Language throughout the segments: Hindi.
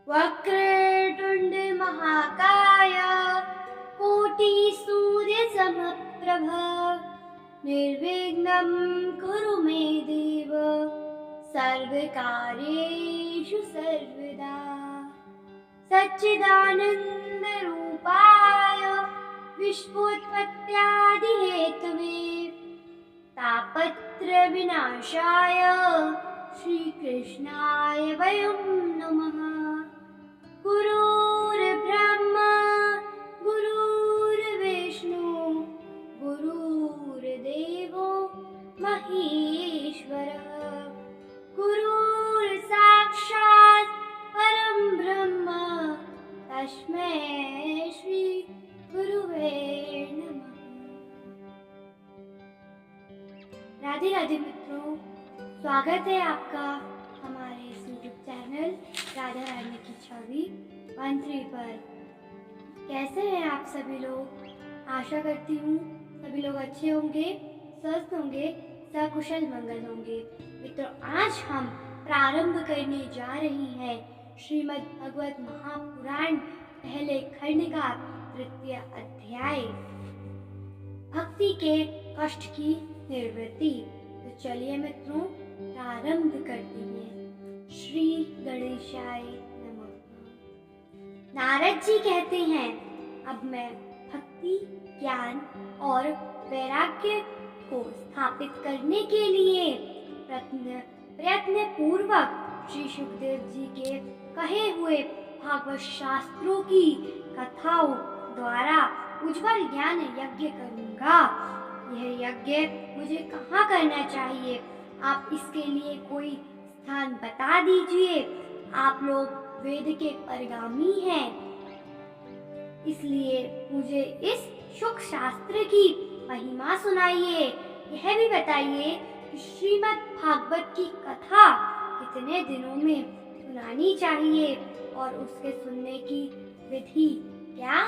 वक्रतुंड महाकाय कोटि सूर्य समप्रभ निर्विघ्नं कुरु मे देव सर्वकार्येषु सर्वदा। सच्चिदानंद रूपाय विश्वोत्पत्त्यादिहेतवे तापत्र विनाशाय श्रीकृष्णाय वयं नमः। गुरुर्ब्रह्मा गुरुर्विष्णु गुरुर्देवो महेश्वरः गुरुर्साक्षात् परं ब्रह्म तस्मै श्री गुरुवे नमः। राधे राधे मित्रों, स्वागत है आपका हमारे यूट्यूब चैनल राधा रानी की छवि 13 पर। कैसे हैं आप सभी लोग? आशा करती हूँ सभी लोग अच्छे होंगे, स्वस्थ होंगे, सकुशल मंगल होंगे। मित्रों, आज हम प्रारंभ करने जा रही हैं श्रीमद् भगवत महापुराण पहले खंड का 3 अध्याय, भक्ति के कष्ट की निवृत्ति। तो चलिए मित्रों, प्रारंभ करते हैं। श्री गणेशाय नमः। नारद जी कहते हैं, अब मैं भक्ति, ज्ञान और वैराग्य को स्थापित करने के लिए प्रयत्न पूर्वक श्री सुखदेव जी के कहे हुए भागवत शास्त्रों की कथाओं द्वारा उज्जवल ज्ञान यज्ञ करूंगा। यह यज्ञ मुझे कहाँ करना चाहिए? आप इसके लिए कोई स्थान बता दीजिए। आप लोग वेद के परगामी हैं, इसलिए मुझे इस सुख शास्त्र की महिमा सुनाइए। यह भी बताइए कि श्रीमद् भागवत की कथा कितने दिनों में सुनानी चाहिए और उसके सुनने की विधि क्या?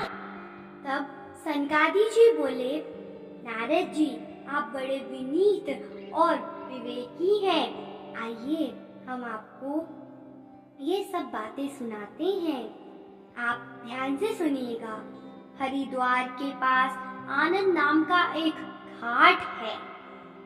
तब सनकादि जी बोले, नारद जी, आप बड़े विनीत और विवेकी हैं। आइए हम आपको ये सब बातें सुनाते हैं। आप ध्यान से सुनिएगा। हरिद्वार के पास आनंद नाम का एक घाट है।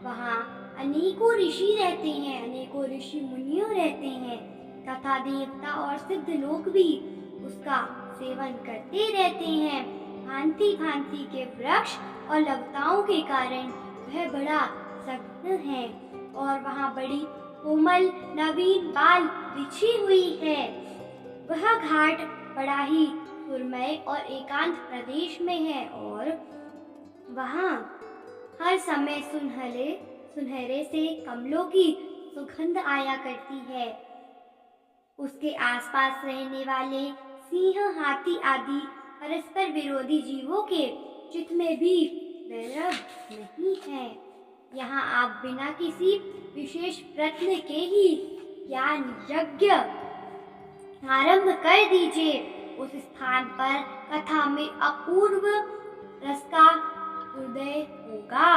वहाँ अनेकों ऋषि रहते हैं, अनेकों ऋषि मुनियों रहते हैं तथा देवता और सिद्ध लोग भी उसका सेवन करते रहते हैं। भांति भांति के वृक्ष और लताओं के कारण वह बड़ा सघन है और वहाँ बड़ी कोमल नवीन बाल बिछी हुई है। वह घाट बड़ा ही सुरमय और एकांत प्रदेश में है और वहाँ हर समय सुनहरे से कमलों की सुगंध आया करती है। उसके आसपास रहने वाले सिंह, हाथी आदि परस्पर विरोधी जीवों के चित्त में भी वैरव नहीं है। यहाँ आप बिना किसी विशेष प्रयत्न के ही ज्ञान यज्ञ आरंभ कर दीजिए। उस स्थान पर कथा में अपूर्व रस का उदय होगा।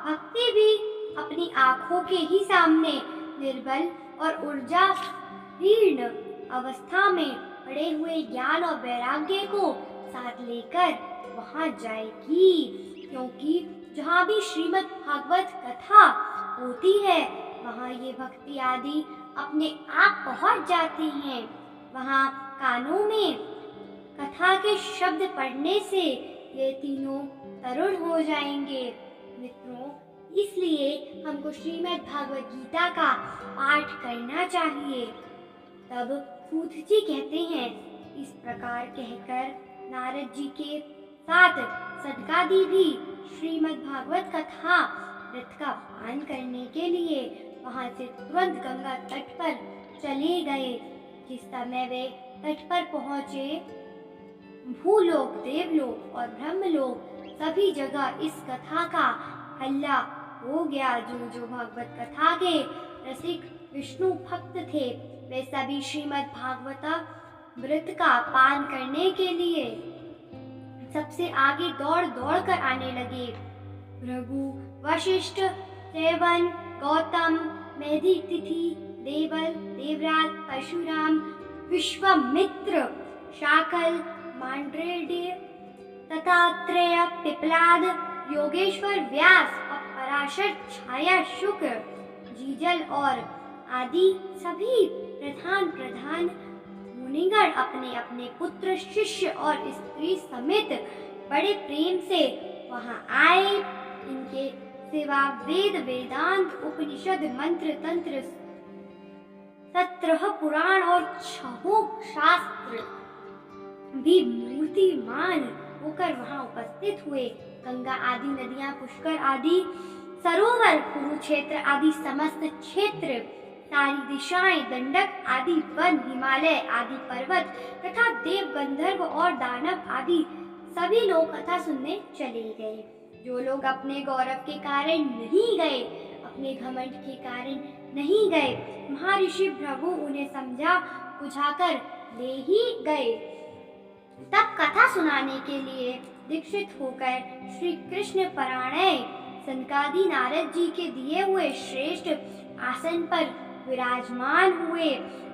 भक्ति भी अपनी आंखों के ही सामने निर्बल और ऊर्जाहीन अवस्था में पड़े हुए ज्ञान और वैराग्य को साथ लेकर वहां जाएगी, क्योंकि जहाँ भी श्रीमद् भागवत कथा होती है वहाँ ये भक्ति आदि अपने आप पहुँच जाती हैं। वहाँ कानों में कथा के शब्द पढ़ने से ये तीनों तरुण हो जाएंगे। मित्रों, इसलिए हमको श्रीमद् भागवत गीता का पाठ करना चाहिए। तब सूत जी कहते हैं, इस प्रकार कहकर नारद जी के साथ सनकादि भी श्रीमद् भागवत कथा व्रत का पान करने के लिए वहां से तुरंत गंगा तट पर चले गए। जिस समय वे तट पर पहुंचे, भूलोक, देवलोक और ब्रह्मलोक सभी जगह इस कथा का हल्ला हो गया। जो भागवत कथा के रसिक विष्णु भक्त थे वे सभी श्रीमद् भागवत व्रत का पान करने के लिए सबसे आगे दौड़ दौड़ कर आने लगे। भृगु, वशिष्ठ, च्यवन, गौतम, मेधितिथि, देवल, देवराज, परशुराम, विश्वामित्र, शाकल, मांडरेय, दत्तात्रेय, पिप्लाद, योगेश्वर व्यास और पराशर, छाया शुक्र, जीजल और आदि सभी प्रधान मुनिगण अपने अपने पुत्र, शिष्य और स्त्री समेत बड़े प्रेम से वहां आए। इनके सिवा वेद, वेदांत, उपनिषद, मंत्र, तंत्र, 17 पुराण और 6 शास्त्र भी मूर्तिमान होकर वहां उपस्थित हुए। गंगा आदि नदियां, पुष्कर आदि सरोवर, कुरुक्षेत्र आदि समस्त क्षेत्र, सारी दिशाएं, दंडक आदि वन, हिमालय आदि पर्वत तथा देव, गंधर्व और दानव आदि सभी लोग कथा सुनने चले गए। जो लोग अपने गौरव के कारण नहीं गए, अपने घमंड के कारण नहीं गए, महर्षि भृगु उन्हें समझा बुझाकर ले ही गए। तब कथा सुनाने के लिए दीक्षित होकर श्री कृष्ण परायण सनकादि नारद जी के दिए हुए श्रेष्ठ आसन पर विराजमान हुए।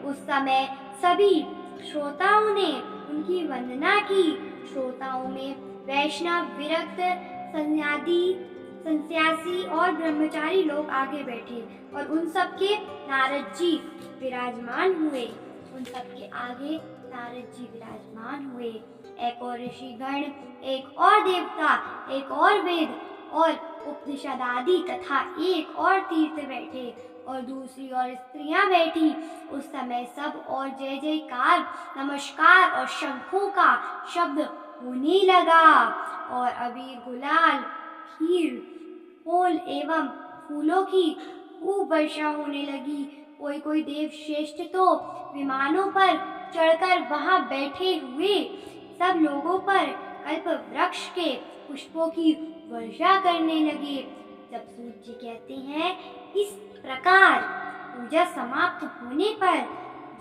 उस समय सभी श्रोताओं ने उनकी वंदना की। श्रोताओं में वैष्णव, विरक्त, सन्यासी और ब्रह्मचारी लोग आगे बैठे और उन सब के नारद जी विराजमान हुए। उन सब के आगे नारद जी विराजमान हुए। एक और ऋषिगण, एक और देवता, एक और वेद और उपनिषद आदि तथा एक और तीर्थ बैठे और दूसरी और स्त्रियां बैठी। उस समय सब और जय जयकार, नमस्कार और शंखों का शब्द होने लगा और अबीर, गुलाल, खीर, फूल एवं फूलों की खूब वर्षा होने लगी। कोई कोई देव श्रेष्ठ तो विमानों पर चढ़कर वहां बैठे हुए सब लोगों पर कल्प वृक्ष के पुष्पों की वर्षा करने लगे। जब सूर्य जी कहते हैं, इस प्रकार पूजा समाप्त होने पर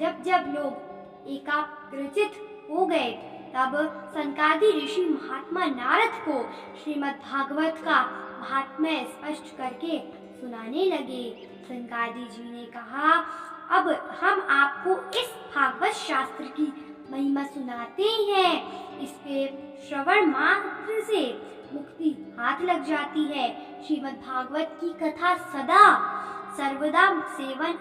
जब जब लोग एकाग्रचित हो गए, तब सनकादि ऋषि महात्मा नारद को श्रीमद् भागवत का महात्म्य स्पष्ट करके सुनाने लगे। सनकादि जी ने कहा, अब हम आपको इस भागवत शास्त्र की महिमा सुनाते हैं। इसके श्रवण मात्र से मुक्ति हाथ लग जाती है। श्रीमद् भागवत की कथा सदा सर्वदा सेवन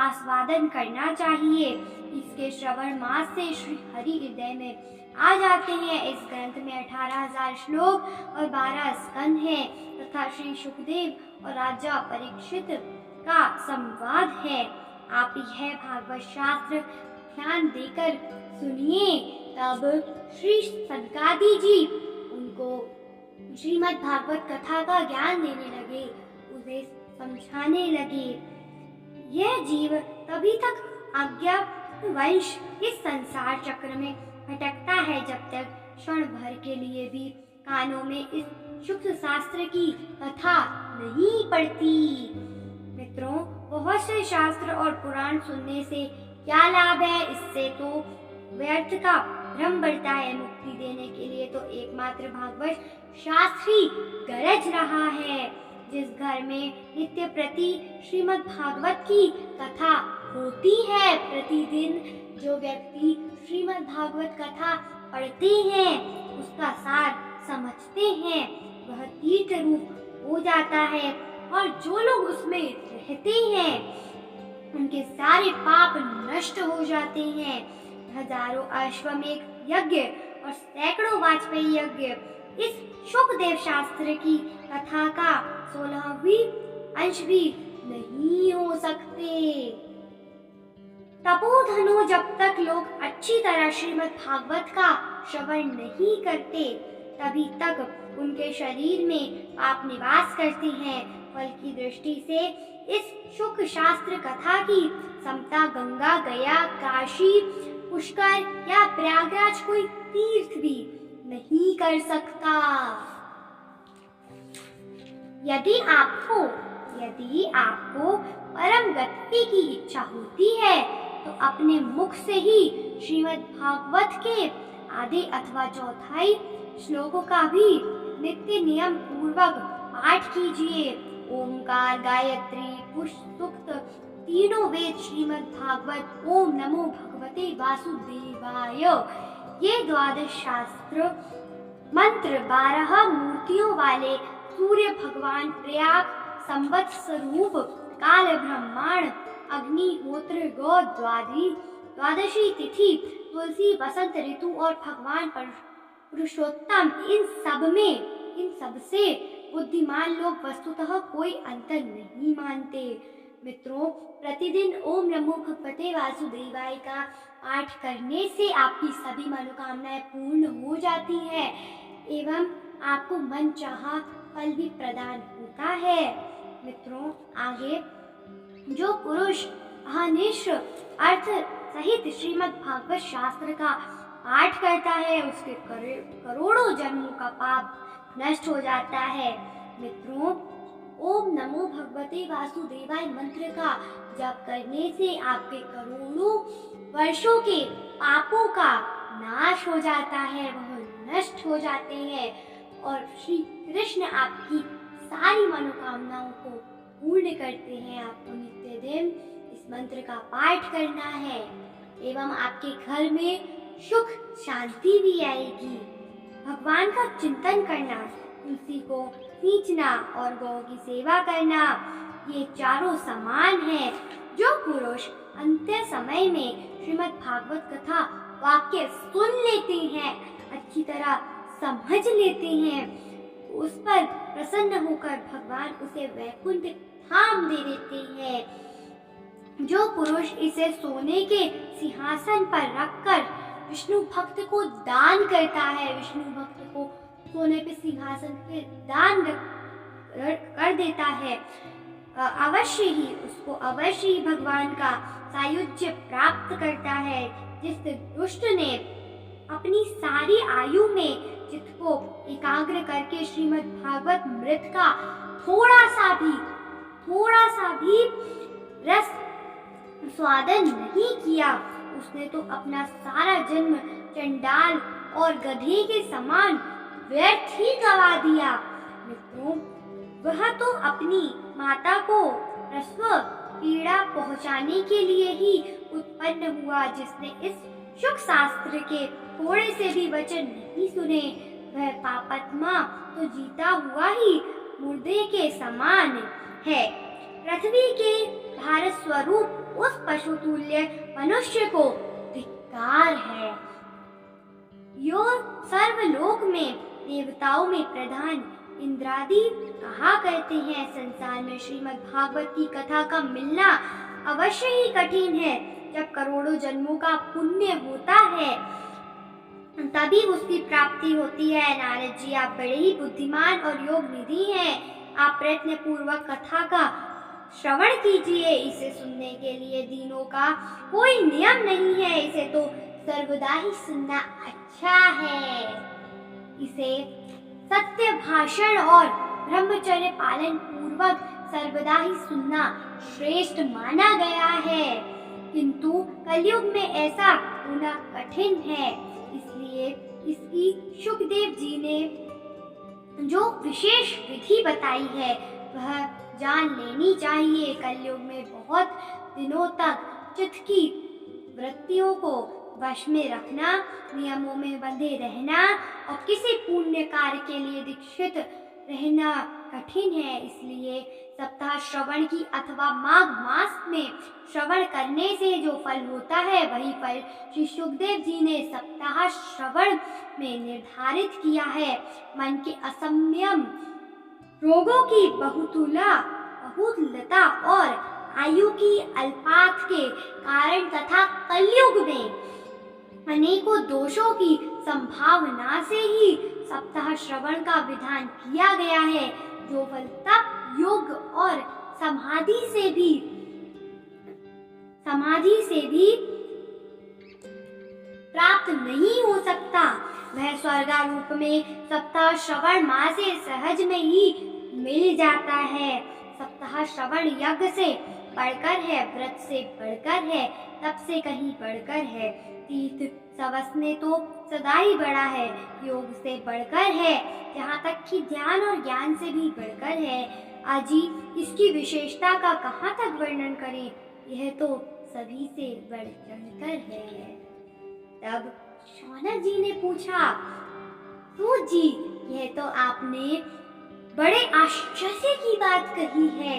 आस्वादन करना चाहिए। इसके श्रवण मास से श्री हरि हृदय में आ जाते हैं। इस ग्रंथ में 18,000 श्लोक और 12 स्कंध हैं तथा श्री सुखदेव और राजा परीक्षित का संवाद है। आप यह भागवत शास्त्र ध्यान देकर सुनिए। तब श्री सनकादि जी उनको श्रीमद् भागवत कथा का ज्ञान देने लगे, उसे समझाने लगे। यह जीव तभी तक अज्ञातवश इस संसार चक्र में भटकता है जब तक क्षण भर के लिए भी कानों में इस शुक्ल शास्त्र की कथा नहीं पड़ती। मित्रों, बहुत से शास्त्र और पुराण सुनने से क्या लाभ है? इससे तो व्यर्थ का भ्रम बढ़ता है। मुक्ति देने के लिए तो एकमात्र भागवत शास्त्र ही गरज रहा है। जिस घर में नित्य प्रति श्रीमद् भागवत की कथा होती है, प्रतिदिन जो व्यक्ति श्रीमद् भागवत कथा पढ़ते हैं, उसका सार समझते हैं, वह तीर्थ रूप हो जाता है और जो लोग उसमें रहते हैं उनके सारे पाप नष्ट हो जाते हैं। हजारों अश्वमेध यज्ञ और सैकड़ों वाजपेयी यज्ञ इस शुकदेव शास्त्र की कथा का 16वीं अंश भी नहीं हो सकते। तपोधनो, जब तक लोग अच्छी तरह श्रीमद् भागवत का श्रवण नहीं करते, तभी तक उनके शरीर में पाप निवास करते हैं। फल की दृष्टि से इस शुक शास्त्र कथा की समता गंगा, गया, काशी, पुष्कर या प्रयागराज कोई तीर्थ भी नहीं कर सकता। यदि आपको परम गति की इच्छा होती है तो अपने मुख से ही श्रीमद् भागवत के आधे अथवा चौथाई श्लोकों का भी नित्य नियम पूर्वक पाठ कीजिए। ओमकार, गायत्री, पुष्प सूक्त, तीनों वेद श्रीमद् भागवत, ओम नमो भगवते वासुदेवाय, ये 12 शास्त्र मंत्र 12 मूर्तियों वाले सूर्य भगवान, प्रयाग संवत स्वरूप, काल ब्रह्मांड, अग्निहोत्र, गौ द्वादशी तिथि, तुलसी, बसंत ऋतु और भगवान पुरुषोत्तम, इन सब से बुद्धिमान लोग वस्तुतः कोई अंतर नहीं मानते। मित्रों, प्रतिदिन ओम नमो भगवते वासुदेवाय का पाठ करने से आपकी सभी मनोकामनाएं पूर्ण हो जाती हैं एवं आपको मनचाहा फल भी प्रदान होता है। मित्रों, आगे जो पुरुष अहनिश अर्थ सहित श्रीमद् भागवत शास्त्र का पाठ करता है उसके करोड़ों जन्मों का पाप नष्ट हो जाता है। मित्रों, ओम नमो भगवते वासुदेवाय मंत्र का जप करने से आपके करोड़ों वर्षों के पापों का नाश हो जाता है, वह नष्ट हो जाते हैं और श्री कृष्ण आपकी सारी मनोकामनाओं को पूर्ण करते हैं। आपको नित्य दिन इस मंत्र का पाठ करना है एवं आपके घर में सुख शांति भी आएगी। भगवान का चिंतन करना, तुलसी को सींचना और गौ की सेवा करना, ये चारों समान हैं। जो पुरुष अंत्य समय में श्रीमद् भागवत कथा वाक्य सुन लेते हैं, अच्छी तरह समझ लेते हैं, उस पर प्रसन्न होकर भगवान उसे वैकुंठ धाम दे देते हैं। जो पुरुष इसे सोने के सिंहासन पर रखकर विष्णु भक्त को दान करता है, विष्णु भक्त को सोने पे सिंहासन पे दान कर देता है, अवश्य ही भगवान का सायुज्य प्राप्त करता है। जिस दुष्ट ने अपनी सारी आयु में चित्त को एकाग्र करके श्रीमद् भागवत मृत का थोड़ा सा भी रस स्वादन नहीं किया, उसने तो अपना सारा जन्म चंडाल और गधे के समान व्यर्थ ही गवा दिया। मित्रों, वह तो अपनी माता को प्रसव पीड़ा पहुंचाने के लिए ही उत्पन्न हुआ, जिसने इस सुख शास्त्र के थोड़े से भी वचन नहीं सुने, वह पापात्मा तो जीता हुआ ही मुर्दे के समान है। पृथ्वी के भारत स्वरूप उस पशुतुल्य मनुष्य को धिक्कार है। यो सर्वलोक में देवताओं में प्रधान इंद्रादि कहा करते हैं, संसार में श्रीमद् भागवत की कथा का मिलना अवश्य ही कठिन है। जब करोड़ों जन्मों का पुण्य होता है तभी उसकी प्राप्ति होती है। नारद जी, आप बड़े ही बुद्धिमान और योग निधि हैं, आप प्रयत्न पूर्वक कथा का श्रवण कीजिए। इसे सुनने के लिए दिनों का कोई नियम नहीं है, इसे तो सर्वदा ही सुनना अच्छा है। इसे सत्य भाषण और ब्रह्मचर्य पालन पूर्वक सर्वदा ही सुनना श्रेष्ठ माना गया है, किंतु कलयुग में ऐसा होना कठिन है। इसलिए इसकी सुखदेव जी ने जो विशेष विधि बताई है वह जान लेनी चाहिए। कलयुग में बहुत दिनों तक चित्त की वृत्तियों को वश में रखना, नियमों में बंधे रहना और किसी पुण्य कार्य के लिए दीक्षित रहना कठिन है। इसलिए सप्ताह श्रवण की अथवा माघ मास में श्रवण करने से जो फल होता है वही फल श्री सुखदेव जी ने सप्ताह श्रवण में निर्धारित किया है। मन के असंयम, रोगों की बहुलता और आयु की अल्पात के कारण तथा कलयुग में अनेकों दोषों की संभावना से ही सप्ताह श्रवण का विधान किया गया है, जो फल तप, योग और समाधि से भी प्राप्त नहीं हो सकता। वह स्वर्गारूप में सप्ताह श्रवण माँ से सहज में ही मिल जाता है। सप्ताह श्रवण यज्ञ से बढ़कर है, व्रत से बढ़कर है, तप से कहीं बढ़कर है, तीर्थ सवसने तो सदा ही बड़ा है, योग से बढ़कर है, जहाँ तक कि ध्यान और ज्ञान से भी बढ़कर है। अजी इसकी विशेषता का कहाँ तक वर्णन करें। यह तो सभी से बढ़ चढ़कर है। तब शौनक जी ने पूछा, सूत जी, यह तो आपने बड़े आश्चर्य की बात कही है।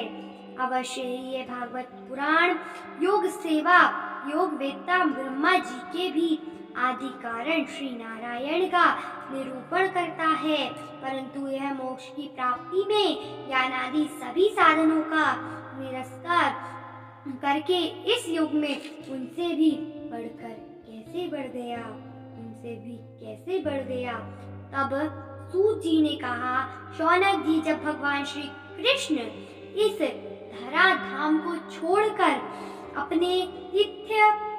अवश्य ही ये भागवत पुराण योग सेवा योग वेत्ता ब्रह्मा जी के भी आदि कारण श्री नारायण का निरूपण करता है, परंतु यह मोक्ष की प्राप्ति में ज्ञान आदि सभी साधनों का निरस्कार करके इस युग में उनसे भी बढ़कर कैसे बढ़ गया, उनसे भी कैसे बढ़ गया। तब सूत जी ने कहा, शौनक जी, जब भगवान श्री कृष्ण इस धरा धाम को छोड़कर अपने तीर्थ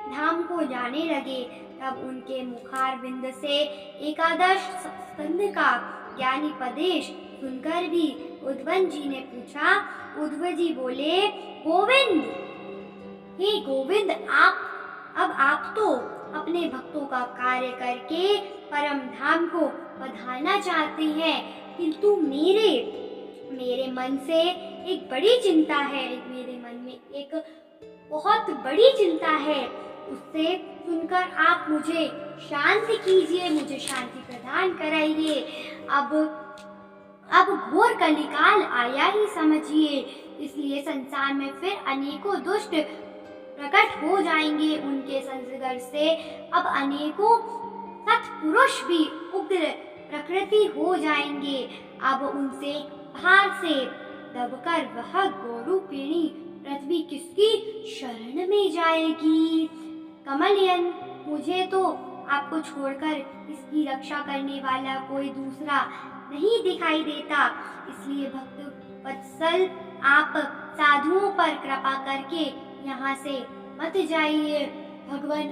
धाम को जाने लगे, तब उनके मुखारविंद से एकादश स्कंद का ज्ञानीपदेश सुनकर भी उद्वन जी ने पूछा। उद्वन जी बोले, गोविंद, हे गोविंद, आप तो अपने भक्तों का कार्य करके परम धाम को पधारना चाहते हैं, किंतु मेरे मन से एक बड़ी चिंता है, मेरे मन में एक बहुत बड़ी चिंता है, उससे सुनकर आप मुझे शांति कीजिए, मुझे शांति प्रदान कराइए। अब घोर कलिकाल आया ही समझिए, इसलिए संसार में फिर अनेकों दुष्ट प्रकट हो जाएंगे। उनके संसर्ग से अब अनेकों सत्पुरुष भी उग्र प्रकृति हो जाएंगे। अब उनसे भार से दबकर वह गौरूपिणी पृथ्वी किसकी शरण में जाएगी। कमलयन, मुझे तो आपको छोड़कर इसकी रक्षा करने वाला कोई दूसरा नहीं दिखाई देता, इसलिए भक्त वत्सल, आप साधुओं पर कृपा करके यहाँ से मत जाइए। भगवान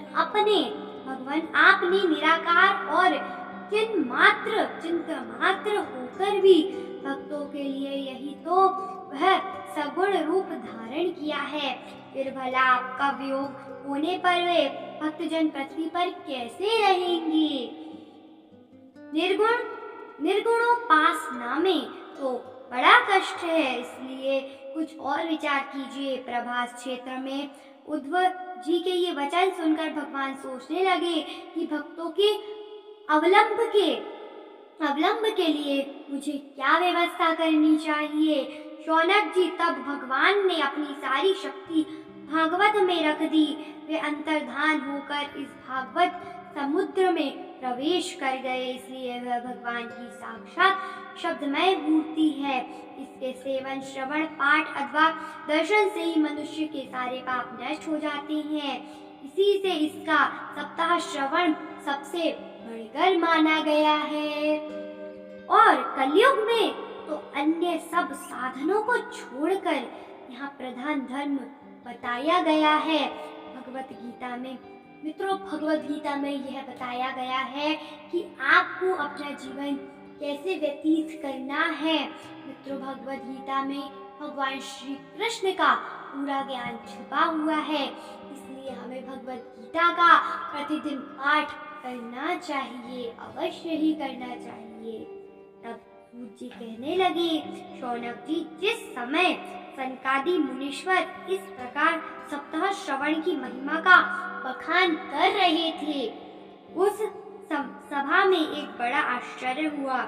आपने निराकार और चिंत मात्र होकर भी भक्तों के लिए यही तो वह सगुण रूप धारण किया है, फिर भला आपका वियोग होने पर वे भक्तजन पृथ्वी पर कैसे रहेंगे। निर्गुणोपासना में तो बड़ा कष्ट है, इसलिए कुछ और विचार कीजिए। प्रभास क्षेत्र में उद्धव जी के ये वचन सुनकर भगवान सोचने लगे कि भक्तों के अवलंब के लिए मुझे क्या व्यवस्था करनी चाहिए। शौनक जी, तब भगवान ने अपनी सारी शक्ति भागवत में रख दी। वे अंतर्धान होकर इस भागवत समुद्र में प्रवेश कर गए, इसलिए वह भगवान की साक्षात शब्दमय मूर्ति है। इसके सेवन, श्रवण, पाठ अथवा दर्शन से ही मनुष्य के सारे पाप नष्ट हो जाते हैं। इसी से इसका सप्ताह श्रवण सबसे बढ़कर माना गया है। और कलयुग में तो अन्य सब साधनों को छोड़कर यहाँ प्रधान धर्म बताया गया है। भगवत गीता में मित्रों, भगवत गीता में यह बताया गया है कि आपको अपना जीवन कैसे व्यतीत करना है। मित्रों, भगवत गीता में भगवान श्री कृष्ण का पूरा ज्ञान छुपा हुआ है, इसलिए हमें भगवत गीता का प्रतिदिन पाठ करना चाहिए, अवश्य ही करना चाहिए। तब सूत जी कहने लगे, शौनक जी, जिस समय सनकादि मुनीश्वर इस प्रकार सप्ताह श्रवण की महिमा का बखान कर रहे थे, उस सभा में एक बड़ा आश्चर्य हुआ,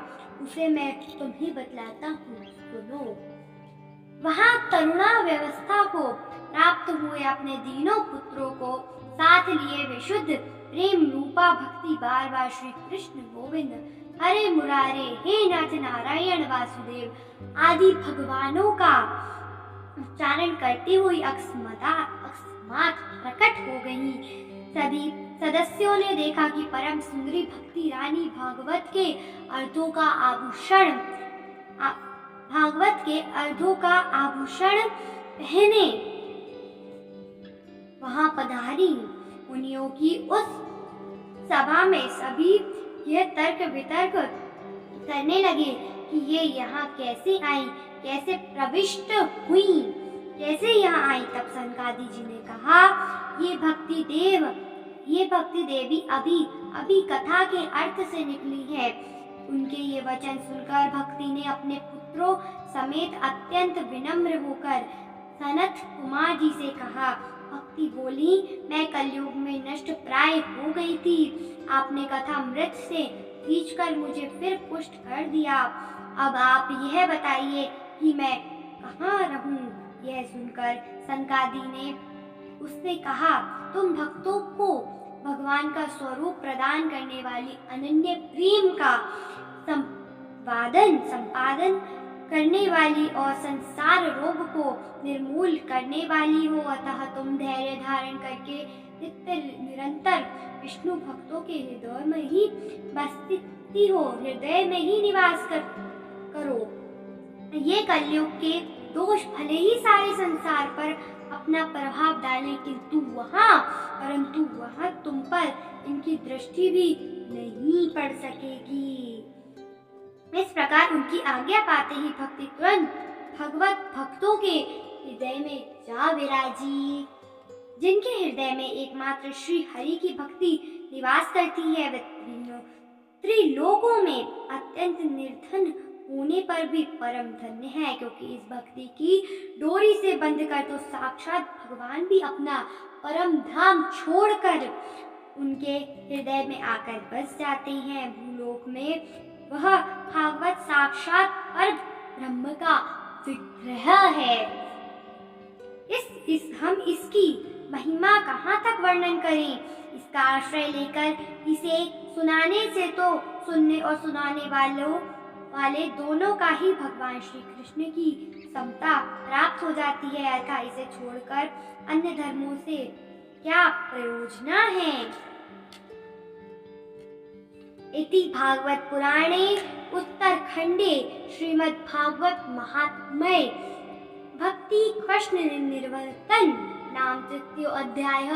उसे मैं तुम्हें बतलाता हूँ, सुनो। वहाँ तरुणावस्था को प्राप्त हुए अपने तीनों पुत्रों को साथ लिए विशुद्ध प्रेम रूपा भक्ति बार बार श्री कृष्ण गोविंद, हरे मुरारे, हे नाथ नारायण वासुदेव आदि भगवानों का उच्चारण करते हुए अकस्मात प्रकट हो गई। सभी सदस्यों ने देखा कि परम सुंदरी भक्ति रानी भागवत के अर्धों का आभूषण पहने वहां पधारी। मुनियों की उस सभा में सभी यह तर्क वितर्क करने लगे कि ये यहाँ कैसे आई, कैसे प्रविष्ट हुई, कैसे यहाँ आई। तब सनकादि जी ने कहा, ये भक्ति देवी अभी कथा के अर्थ से निकली है। उनके ये वचन सुनकर भक्ति ने अपने पुत्रों समेत अत्यंत विनम्र होकर सनत कुमार जी से कहा, भक्ति बोली, मैं कलयुग में नष्ट प्राय हो गई थी। आपने कथामृत से खींचकर मुझे फिर पुष्ट कर दिया। अब आप यह बताइए कि मैं कहाँ रहूं? यह सुनकर सनकादि ने उससे कहा, तुम भक्तों को भगवान का स्वरूप प्रदान करने वाली अनन्य प्रेम का संपादन करने वाली और संसार रोग को निर्मूल करने वाली हो, अतः तुम धैर्य धारण करके निरंतर विष्णु भक्तों के हृदय में ही बसती हो, हृदय में ही निवास करो। ये कलयुग के दोष भले ही सारे संसार पर अपना प्रभाव डालें, परंतु वहां तुम पर इनकी दृष्टि भी नहीं पड़ सकेगी। इस प्रकार उनकी आज्ञा पाते ही भक्ति तुरंत भगवत भक्तों के हृदय में जा विराजी। जिनके हृदय में एकमात्र श्री हरि की भक्ति निवास करती है, वे त्रिलोकों में अत्यंत निर्धन होने पर भी परम धन्य है, क्योंकि इस भक्ति की डोरी से बंधकर तो साक्षात भगवान भी अपना परम धाम छोड़कर उनके हृदय में आकर बस जाते हैं। भूलोक में वह भागवत साक्षात पर ब्रह्म का विग्रह है। हम इसकी महिमा कहाँ तक वर्णन करें? इसका आश्रय लेकर इसे सुनाने से तो सुनने और सुनाने वाले दोनों का ही भगवान श्री कृष्ण की समता प्राप्त हो जाती है, अतः इसे छोड़कर अन्य धर्मों से क्या प्रयोजन है। इति भागवत पुराणे उत्तरखंडे श्रीमद् भागवत महात्म्ये भक्ति कृष्ण निर्वर्तन नाम 3 अध्याय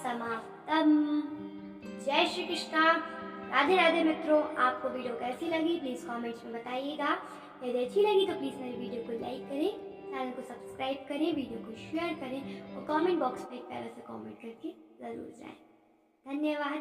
समाप्तम। जय श्री कृष्णा। राधे राधे मित्रों, आपको वीडियो कैसी लगी प्लीज कमेंट्स में बताइएगा। यदि अच्छी लगी तो प्लीज मेरे वीडियो को लाइक करें, चैनल को सब्सक्राइब करें, वीडियो को शेयर करें और कमेंट बॉक्स में एक प्यारा सा कमेंट करके जरूर जाएं। धन्यवाद।